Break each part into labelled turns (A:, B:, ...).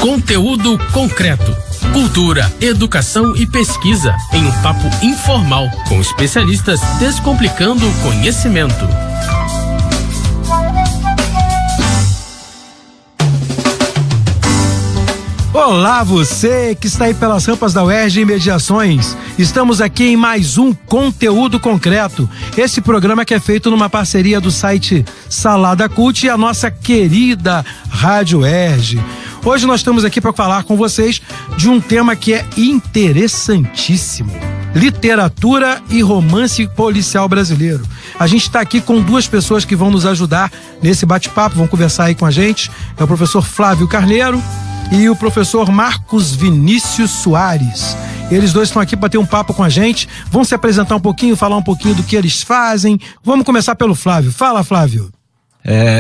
A: Conteúdo concreto. Cultura, educação e pesquisa em um papo informal com especialistas descomplicando o conhecimento.
B: Olá, você que está aí pelas rampas da UERJ e Mediações. Estamos aqui em mais um Conteúdo Concreto. Esse programa que é feito numa parceria do site Salada Cult e a nossa querida Rádio UERJ. Hoje nós estamos aqui para falar com vocês de um tema que é interessantíssimo: literatura e romance policial brasileiro. A gente está aqui com duas pessoas que vão nos ajudar nesse bate-papo, vão conversar aí com a gente. É o professor Flávio Carneiro e o professor Marcos Vinícius Soares. Eles dois estão aqui para ter um papo com a gente, vão se apresentar um pouquinho, falar um pouquinho do que eles fazem. Vamos começar pelo Flávio. Fala, Flávio.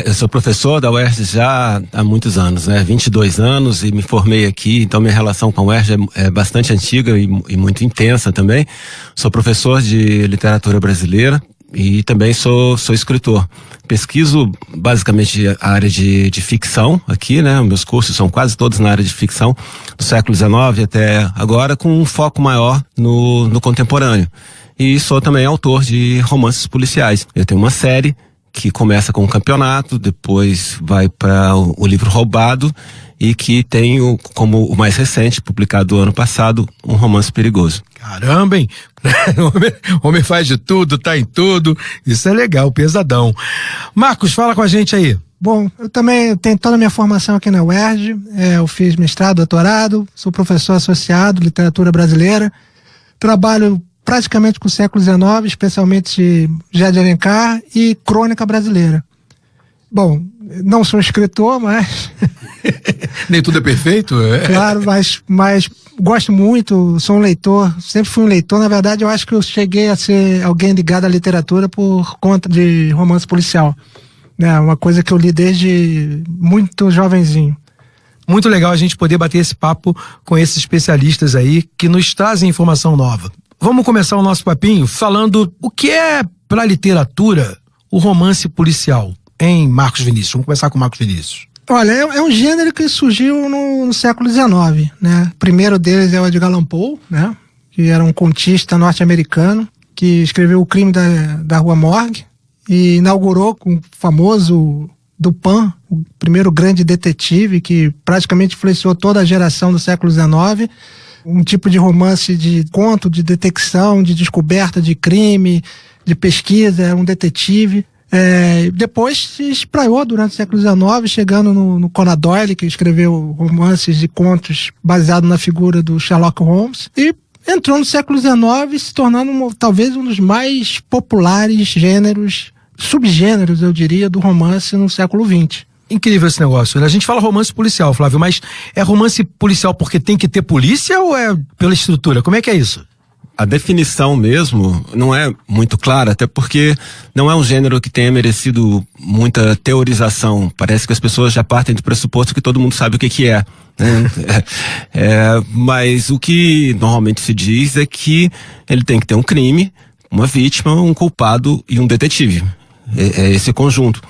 C: Eu sou professor da UERJ já há muitos anos, 22 anos, e me formei aqui, então minha relação com a UERJ é bastante antiga e muito intensa também. Sou professor de literatura brasileira e também sou escritor. Pesquiso basicamente a área de ficção aqui, Meus cursos são quase todos na área de ficção, do século XIX até agora, com um foco maior no contemporâneo. E sou também autor de romances policiais. Eu tenho uma série que começa com um campeonato, depois vai para o livro Roubado, e que tem como o mais recente, publicado ano passado, Um Romance Perigoso.
B: Caramba, hein? Homem faz de tudo, tá em tudo. Isso é legal, pesadão. Marcos, fala com a gente aí.
D: Bom, eu também tenho toda a minha formação aqui na UERJ. Eu fiz mestrado, doutorado, sou professor associado, literatura brasileira. Trabalho praticamente com o século XIX, especialmente José de Alencar e crônica brasileira. Bom, não sou escritor, mas...
B: Nem tudo é perfeito?
D: Claro, mas gosto muito, sou um leitor, sempre fui um leitor. Na verdade, eu acho que eu cheguei a ser alguém ligado à literatura por conta de romance policial. Uma coisa que eu li desde muito jovenzinho.
B: Muito legal a gente poder bater esse papo com esses especialistas aí que nos trazem informação nova. Vamos começar o nosso papinho falando o que é, para a literatura, o romance policial, hein, Marcos Vinícius? Vamos começar com o Marcos Vinícius.
D: Olha, é um gênero que surgiu no século XIX, O primeiro deles é o Edgar Allan Poe, que era um contista norte-americano, que escreveu O Crime da Rua Morgue e inaugurou com o famoso Dupin, o primeiro grande detetive que praticamente influenciou toda a geração do século XIX. Um tipo de romance de conto, de detecção, de descoberta de crime, de pesquisa, era um detetive. Depois se espraiou durante o século XIX, chegando no Conan Doyle, que escreveu romances e contos baseados na figura do Sherlock Holmes, e entrou no século XIX, se tornando talvez um dos mais populares subgêneros, eu diria, do romance no século XX.
B: Incrível esse negócio, A gente fala romance policial, Flávio, mas é romance policial porque tem que ter polícia ou é pela estrutura? Como é que é isso?
C: A definição mesmo não é muito clara, até porque não é um gênero que tenha merecido muita teorização. Parece que as pessoas já partem do pressuposto que todo mundo sabe o que é. Mas o que normalmente se diz é que ele tem que ter um crime, uma vítima, um culpado e um detetive. É esse conjunto.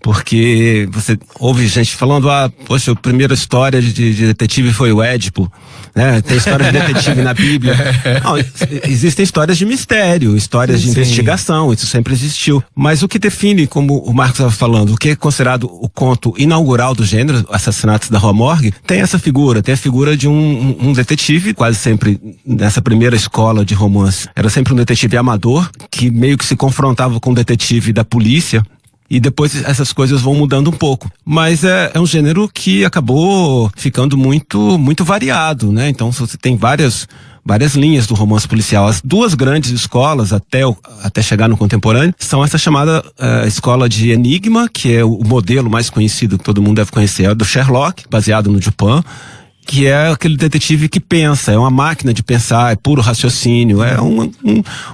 C: Porque você ouve gente falando, poxa, a primeira história de detetive foi o Édipo, Tem história de detetive na Bíblia. Não, existem histórias de mistério, histórias de investigação, isso sempre existiu. Mas o que define, como o Marcos estava falando, o que é considerado o conto inaugural do gênero, Assassinatos da Rua Morgue, tem a figura de um detetive, quase sempre nessa primeira escola de romance. Era sempre um detetive amador, que meio que se confrontava com o detetive da polícia. E depois essas coisas vão mudando um pouco. Mas é um gênero que acabou ficando muito, muito variado, Então você tem várias linhas do romance policial. As duas grandes escolas, até chegar no contemporâneo, são essa chamada escola de Enigma, que é o modelo mais conhecido que todo mundo deve conhecer, é do Sherlock, baseado no Dupin, que é aquele detetive que pensa, é uma máquina de pensar, é puro raciocínio, é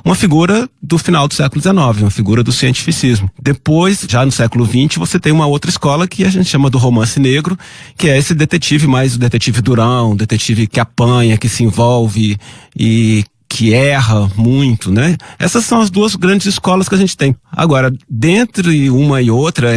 C: uma figura do final do século XIX, uma figura do cientificismo. Depois, já no século XX, você tem uma outra escola que a gente chama do romance negro, que é esse detetive mais o detetive durão, detetive que apanha, que se envolve e que erra muito, né? Essas são as duas grandes escolas que a gente tem. Agora, entre uma e outra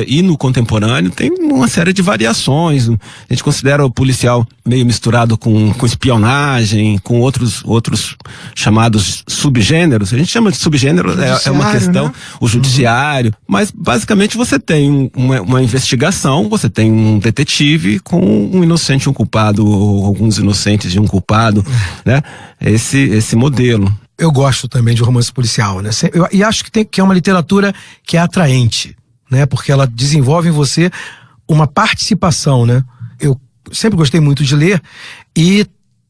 C: e no contemporâneo, tem uma série de variações. A gente considera o policial meio misturado com espionagem, com outros chamados subgêneros. A gente chama de subgênero, é uma questão, né? O judiciário. Mas, basicamente, você tem uma investigação, você tem um detetive com um inocente e um culpado, ou alguns inocentes e um culpado, né? Esse modelo.
B: Eu gosto também de romance policial, né? E acho que é uma literatura que é atraente, né? Porque ela desenvolve em você uma participação, né? Eu sempre gostei muito de ler, e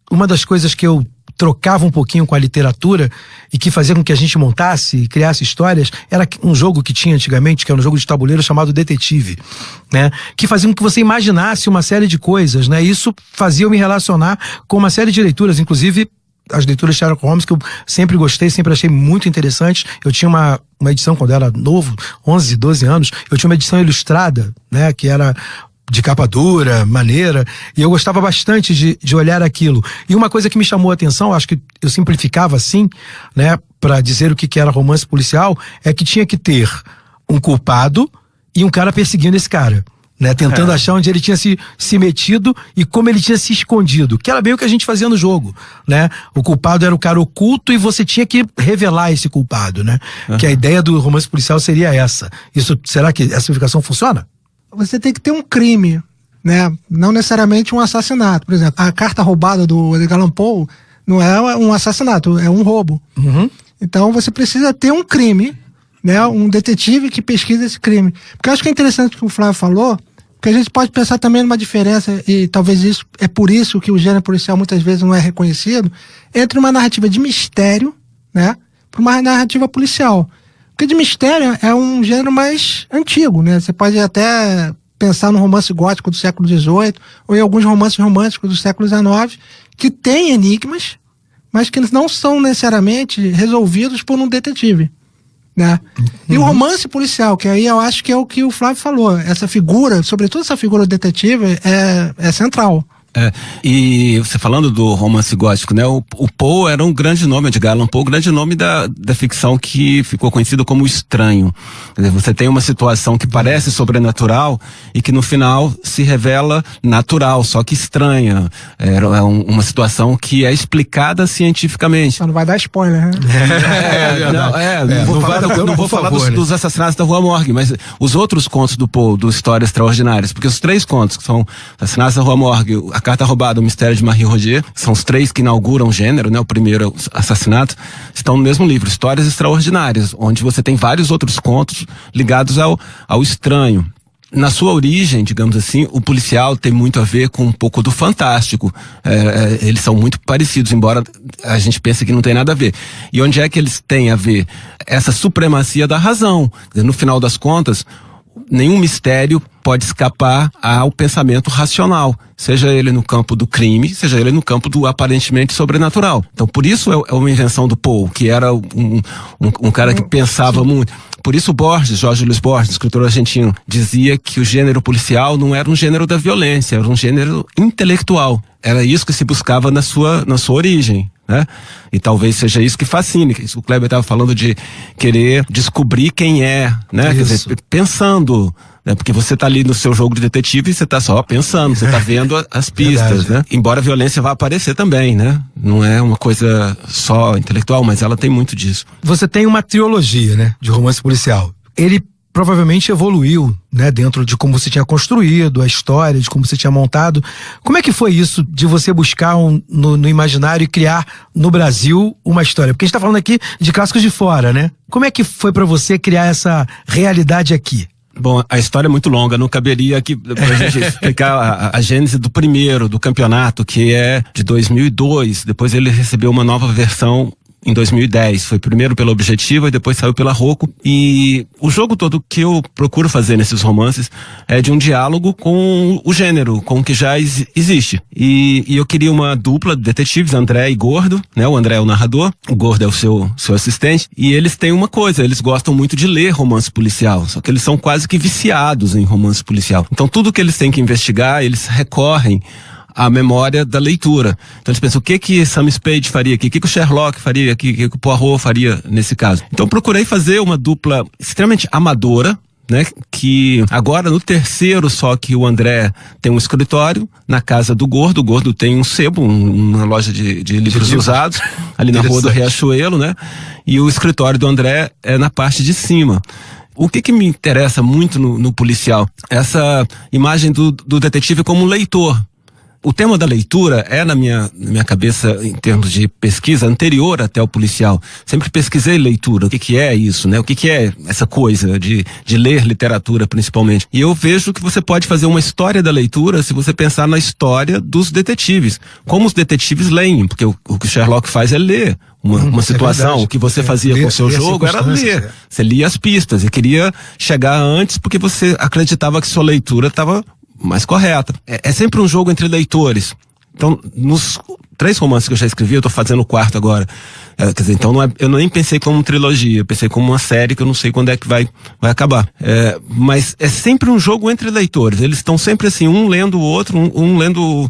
B: uma das coisas que eu trocava um pouquinho com a literatura e que fazia com que a gente montasse e criasse histórias, era um jogo que tinha antigamente, que era um jogo de tabuleiro chamado Detetive, né? Que fazia com que você imaginasse uma série de coisas, né? Isso fazia eu me relacionar com uma série de leituras, inclusive as leituras de Sherlock Holmes, que eu sempre gostei, sempre achei muito interessantes. Eu tinha uma edição quando eu era novo, 11, 12 anos, eu tinha uma edição ilustrada, né? Que era de capa dura, maneira, e eu gostava bastante de olhar aquilo. E uma coisa que me chamou a atenção, acho que eu simplificava assim, né, para dizer o que era romance policial, é que tinha que ter um culpado e um cara perseguindo esse cara, né, tentando achar onde ele tinha se metido e como ele tinha se escondido, que era bem o que a gente fazia no jogo, né? O culpado era o cara oculto e você tinha que revelar esse culpado, né? Que a ideia do romance policial seria essa. Será que essa simplificação funciona?
D: Você tem que ter um crime, né? Não necessariamente um assassinato. Por exemplo, a carta roubada do Edgar Allan Poe não é um assassinato, é um roubo.
B: Uhum.
D: Então você precisa ter um crime, né? Um detetive que pesquisa esse crime. Porque eu acho que é interessante o que o Flávio falou, porque a gente pode pensar também numa diferença, e talvez isso é por isso que o gênero policial muitas vezes não é reconhecido, entre uma narrativa de mistério, né? Para uma narrativa policial. Porque de mistério é um gênero mais antigo, né? Você pode até pensar no romance gótico do século XVIII ou em alguns romances românticos do século XIX que têm enigmas, mas que não são necessariamente resolvidos por um detetive, né? E o romance policial, que aí eu acho que é o que o Flávio falou, essa figura, sobretudo essa figura do detetive, é central.
C: E você falando do romance gótico, né? O Poe era um grande nome, Edgar Allan Poe, grande nome da ficção que ficou conhecido como estranho. Quer dizer, você tem uma situação que parece sobrenatural e que no final se revela natural, só que estranha. É uma situação que é explicada cientificamente.
D: Não vai dar spoiler, né?
C: Não vou falar dos assassinatos da Rua Morgue, mas os outros contos do Poe, do Histórias Extraordinárias, porque os 3 contos que são Assassinatos da Rua Morgue, A Carta Roubada, O Mistério de Marie Roget, são os 3 que inauguram o gênero, né? O primeiro assassinato, estão no mesmo livro, Histórias Extraordinárias, onde você tem vários outros contos ligados ao estranho. Na sua origem, digamos assim, o policial tem muito a ver com um pouco do fantástico. Eles são muito parecidos, embora a gente pense que não tem nada a ver. E onde é que eles têm a ver? Essa supremacia da razão. No final das contas, nenhum mistério pode escapar ao pensamento racional, seja ele no campo do crime, seja ele no campo do aparentemente sobrenatural. Então, por isso é uma invenção do Poe, que era um cara que pensava muito. Por isso Jorge Luis Borges, escritor argentino, dizia que o gênero policial não era um gênero da violência, era um gênero intelectual. Era isso que se buscava na sua origem, né? E talvez seja isso que fascine. O Kleber estava falando de querer descobrir quem é, né? Quer dizer, pensando, né? Porque você está ali no seu jogo de detetive e você está só pensando, você está vendo as pistas, né? Embora a violência vá aparecer também, né? Não é uma coisa só intelectual, mas ela tem muito disso.
B: Você tem uma trilogia, né? De romance policial. Ele provavelmente evoluiu, né, dentro de como você tinha construído a história, de como você tinha montado. Como é que foi isso de você buscar no imaginário e criar no Brasil uma história? Porque a gente tá falando aqui de clássicos de fora, né? Como é que foi pra você criar essa realidade aqui?
C: Bom, a história é muito longa, não caberia aqui pra gente explicar a gênese do primeiro, do campeonato, que é de 2002, depois ele recebeu uma nova versão em 2010, foi primeiro pela Objetiva e depois saiu pela Rocco, e o jogo todo que eu procuro fazer nesses romances é de um diálogo com o gênero, com o que já existe, e eu queria uma dupla de detetives, André e Gordo, né? O André é o narrador, o Gordo é o seu assistente, e eles têm uma coisa, eles gostam muito de ler romance policial, só que eles são quase que viciados em romance policial, então tudo que eles têm que investigar, eles recorrem a memória da leitura. Então eles pensam, o que Sam Spade faria aqui? O que o Sherlock faria aqui? O que o Poirot faria nesse caso? Então procurei fazer uma dupla extremamente amadora, né, que agora no terceiro só que o André tem um escritório na casa do Gordo. O Gordo tem um sebo, uma loja de livros usados ali na rua do Riachuelo, né? E o escritório do André é na parte de cima. O que me interessa muito no policial? Essa imagem do detetive como leitor. O tema da leitura é na minha cabeça, em termos de pesquisa, anterior até o policial. Sempre pesquisei leitura, o que é isso, né? O que é essa coisa de ler literatura, principalmente. E eu vejo que você pode fazer uma história da leitura se você pensar na história dos detetives. Como os detetives leem, porque o que o Sherlock faz é ler uma situação. O que você fazia com o seu jogo era ler. Você lia as pistas e queria chegar antes porque você acreditava que sua leitura estava mais correta. É sempre um jogo entre leitores. Então, nos 3 romances que eu já escrevi, eu tô fazendo o 4º agora. Quer dizer, então eu nem pensei como trilogia, eu pensei como uma série que eu não sei quando é que vai acabar. Mas é sempre um jogo entre leitores. Eles estão sempre assim, um lendo o outro, um lendo...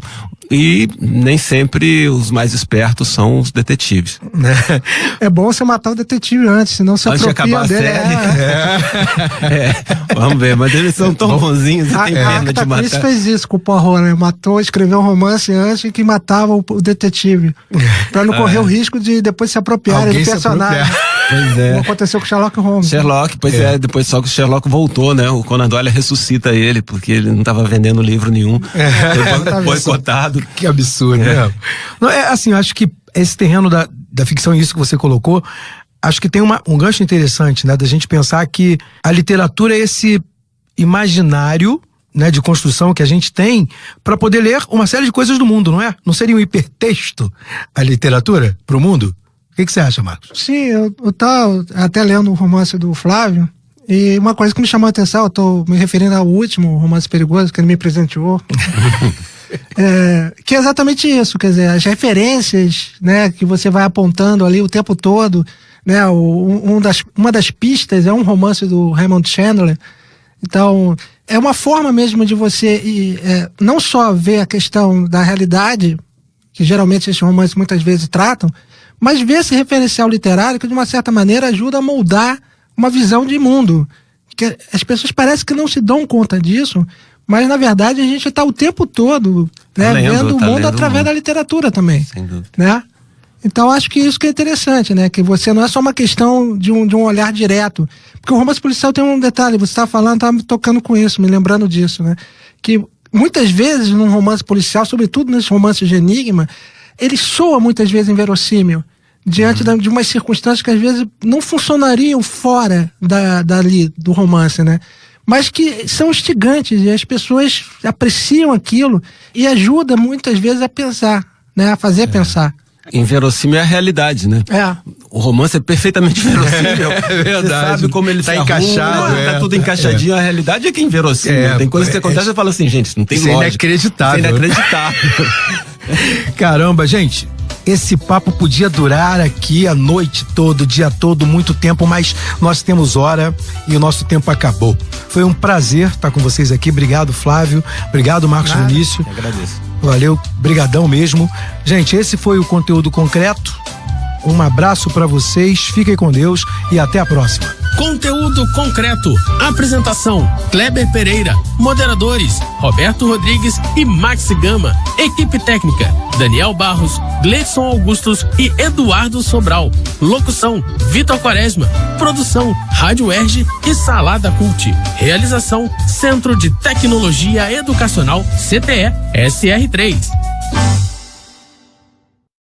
C: E nem sempre os mais espertos são os detetives.
D: É bom você matar o detetive antes, senão se
C: antes
D: apropria
C: de acabar a série. Vamos ver, mas eles são tão bonzinhos e tem pena de matar.
D: A fez isso com o Poirot, né? Escreveu um romance antes que matava o detetive. Pra não correr o risco de depois se apropriarem do personagem.
C: Pois é.
D: Como aconteceu com Sherlock Holmes.
C: Depois só que o Sherlock voltou, né? O Conan Doyle ressuscita ele, porque ele não estava vendendo livro nenhum. Foi boicotado.
B: Que absurdo, né? Não, assim, eu acho que esse terreno da ficção, isso que você colocou, acho que tem um gancho interessante, né? Da gente pensar que a literatura é esse imaginário, né, de construção que a gente tem para poder ler uma série de coisas do mundo, não é? Não seria um hipertexto a literatura para o mundo? O que você acha, Marcos?
D: Sim, eu tava até lendo o romance do Flávio, e uma coisa que me chamou a atenção, eu tô me referindo ao último Romance Perigoso que ele me presenteou, que é exatamente isso, quer dizer, as referências, né, que você vai apontando ali o tempo todo, né, uma das pistas é um romance do Raymond Chandler. Então, é uma forma mesmo de você não só ver a questão da realidade, que geralmente esses romances muitas vezes tratam, mas ver esse referencial literário que, de uma certa maneira, ajuda a moldar uma visão de mundo. Que as pessoas parecem que não se dão conta disso, mas, na verdade, a gente está o tempo todo, né, vendo o mundo através da literatura também. Sem dúvida. Né? Então, acho que isso que é interessante, né? Que você não é só uma questão de um olhar direto. Porque o romance policial tem um detalhe, você estava falando, estava me tocando com isso, me lembrando disso, né? Que muitas vezes, num romance policial, sobretudo nesses romances de enigma, ele soa muitas vezes inverossímil, diante de umas circunstâncias que às vezes não funcionariam fora dali do romance, né? Mas que são instigantes e as pessoas apreciam aquilo e ajuda muitas vezes a pensar, né? A fazer pensar.
C: Inverossímil é a realidade, né? O romance é perfeitamente verossímil. É verdade. Você sabe como ele tá encaixado. Tá tudo encaixadinho. A realidade é que é inverossímil. Tem coisas que acontecem e fala assim, gente, não tem lógica.
B: Isso é inacreditável. Caramba, gente. Esse papo podia durar aqui a noite toda, o dia todo, muito tempo, mas nós temos hora e o nosso tempo acabou. Foi um prazer estar com vocês aqui. Obrigado, Flávio. Obrigado, Marcos Vinícius.
C: Eu agradeço.
B: Valeu, brigadão mesmo. Gente, esse foi o Conteúdo Concreto. Um abraço pra vocês, fiquem com Deus e até a próxima.
A: Conteúdo Concreto. Apresentação: Kleber Pereira. Moderadores: Roberto Rodrigues e Maxi Gama. Equipe técnica: Daniel Barros, Gleidson Augustos e Eduardo Sobral. Locução: Vitor Quaresma. Produção: Rádio Erge e Salada Cult. Realização: Centro de Tecnologia Educacional CTE SR3.